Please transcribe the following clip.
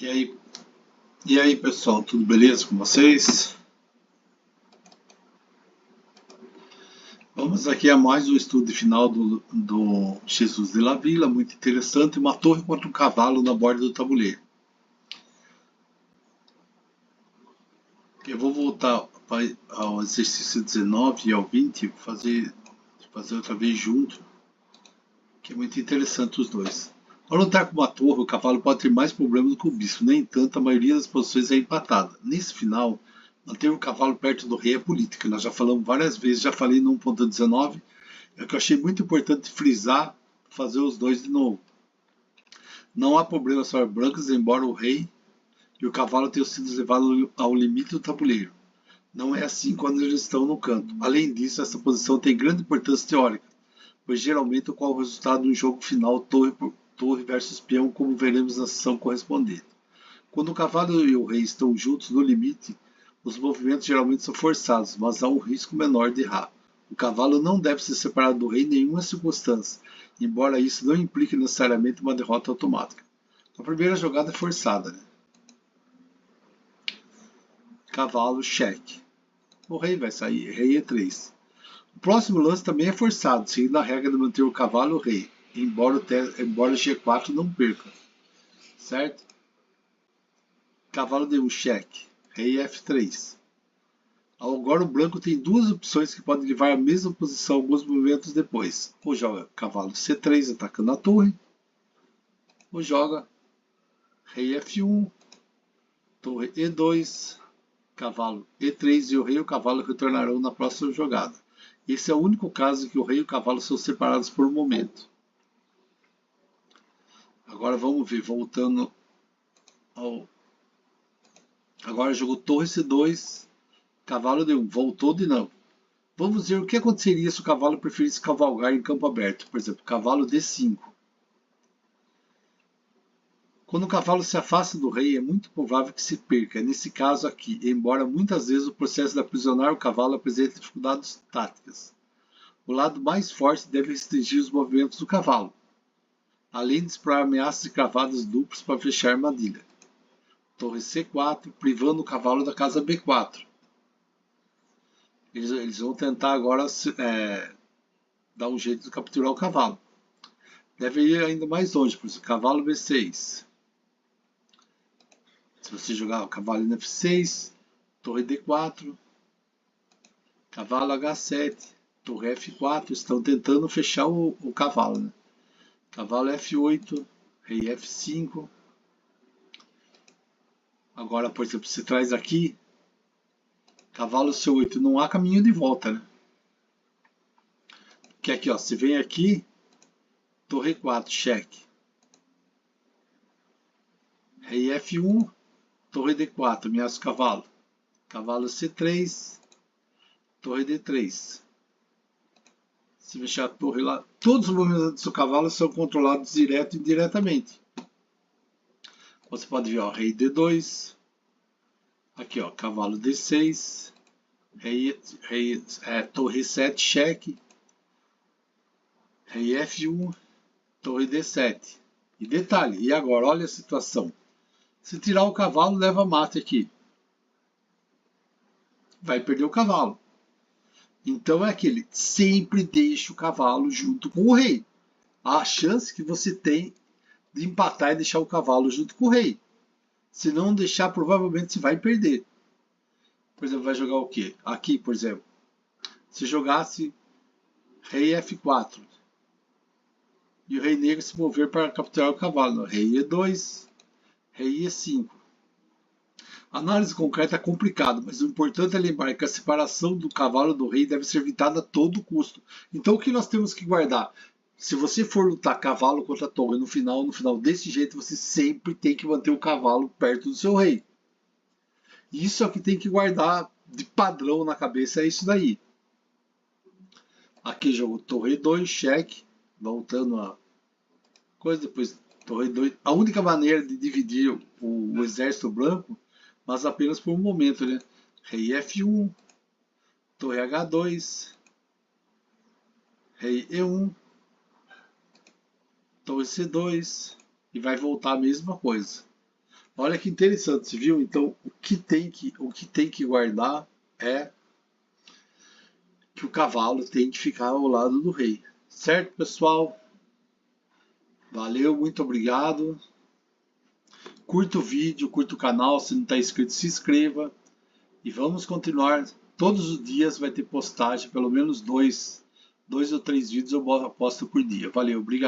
E aí, pessoal, tudo beleza com vocês? Vamos aqui a mais um estudo final do Jesus de la Villa, muito interessante, uma torre contra um cavalo na borda do tabuleiro. Eu vou voltar ao exercício 19 e ao 20, fazer outra vez junto, que é muito interessante os dois. Ao lutar com uma torre, o cavalo pode ter mais problemas do que o bispo, nem entanto, a maioria das posições é empatada. Nesse final, manter o cavalo perto do rei é política. Nós já falamos várias vezes, já falei no 1.19, é que eu achei muito importante frisar, fazer os dois de novo. Não há problemas para brancos, embora o rei e o cavalo tenham sido levados ao limite do tabuleiro. Não é assim quando eles estão no canto. Além disso, essa posição tem grande importância teórica, pois geralmente ocorre o resultado de um jogo final torre versus peão, como veremos na sessão correspondente. Quando o cavalo e o rei estão juntos no limite, os movimentos geralmente são forçados, mas há um risco menor de errar. O cavalo não deve ser separado do rei em nenhuma circunstância, embora isso não implique necessariamente uma derrota automática. A primeira jogada é forçada, né? Cavalo, cheque. O rei vai sair, rei E3. O próximo lance também é forçado, seguindo a regra de manter o cavalo e o rei, embora G4 não perca, certo? Cavalo D1, cheque, rei F3. Agora o branco tem duas opções que podem levar à mesma posição alguns movimentos depois. Ou joga cavalo C3 atacando a torre, ou joga rei F1, torre E2, cavalo E3 e o rei e o cavalo retornarão na próxima jogada. Esse é o único caso em que o rei e o cavalo são separados por um momento. Agora vamos ver, voltando ao... Agora jogou torre C2, cavalo D1, voltou de novo. Vamos ver o que aconteceria se o cavalo preferisse cavalgar em campo aberto. Por exemplo, cavalo D5. Quando o cavalo se afasta do rei, é muito provável que se perca. Nesse caso aqui, embora muitas vezes o processo de aprisionar o cavalo apresente dificuldades táticas. O lado mais forte deve restringir os movimentos do cavalo, além de explorar ameaças e cravadas duplas para fechar a armadilha. Torre C4, privando o cavalo da casa B4. Eles vão tentar agora dar um jeito de capturar o cavalo. Deve ir ainda mais longe, por exemplo, cavalo B6. Se você jogar o cavalo em F6, torre D4, cavalo H7, torre F4, estão tentando fechar o cavalo, né? Cavalo F8, rei F5. Agora, por exemplo, você traz aqui, cavalo C8, não há caminho de volta, né? Que aqui, ó, você vem aqui, torre 4, cheque. Rei F1, torre D4, ameaça o cavalo. Cavalo C3, torre D3. Se fechar a torre lá, todos os movimentos do seu cavalo são controlados direto e indiretamente. Você pode ver, ó, rei D2, aqui, ó, cavalo D6, torre 7, cheque, rei F1, torre D7. E detalhe, e agora, olha a situação. Se tirar o cavalo, leva mate aqui. Vai perder o cavalo. Então é aquele, sempre deixe o cavalo junto com o rei. A chance que você tem de empatar e deixar o cavalo junto com o rei. Se não deixar, provavelmente você vai perder. Por exemplo, vai jogar o quê? Aqui, por exemplo. Se jogasse rei F4 e o rei negro se mover para capturar o cavalo. Rei E2, rei E5. A análise concreta é complicada, mas o importante é lembrar que a separação do cavalo do rei deve ser evitada a todo custo. Então o que nós temos que guardar? Se você for lutar cavalo contra torre no final desse jeito, você sempre tem que manter o cavalo perto do seu rei. Isso é o que tem que guardar de padrão na cabeça, é isso daí. Aqui jogou torre 2, cheque, voltando a coisa, depois torre 2. A única maneira de dividir o exército branco, mas apenas por um momento, né? Rei F1, torre H2, rei E1, torre C2, e vai voltar a mesma coisa. Olha que interessante, você viu? Então, o que tem que guardar é que o cavalo tem que ficar ao lado do rei. Certo, pessoal? Valeu, muito obrigado. Curta o vídeo, curta o canal, se não está inscrito, se inscreva. E vamos continuar. Todos os dias vai ter postagem, pelo menos dois ou três vídeos eu posto por dia. Valeu, obrigado.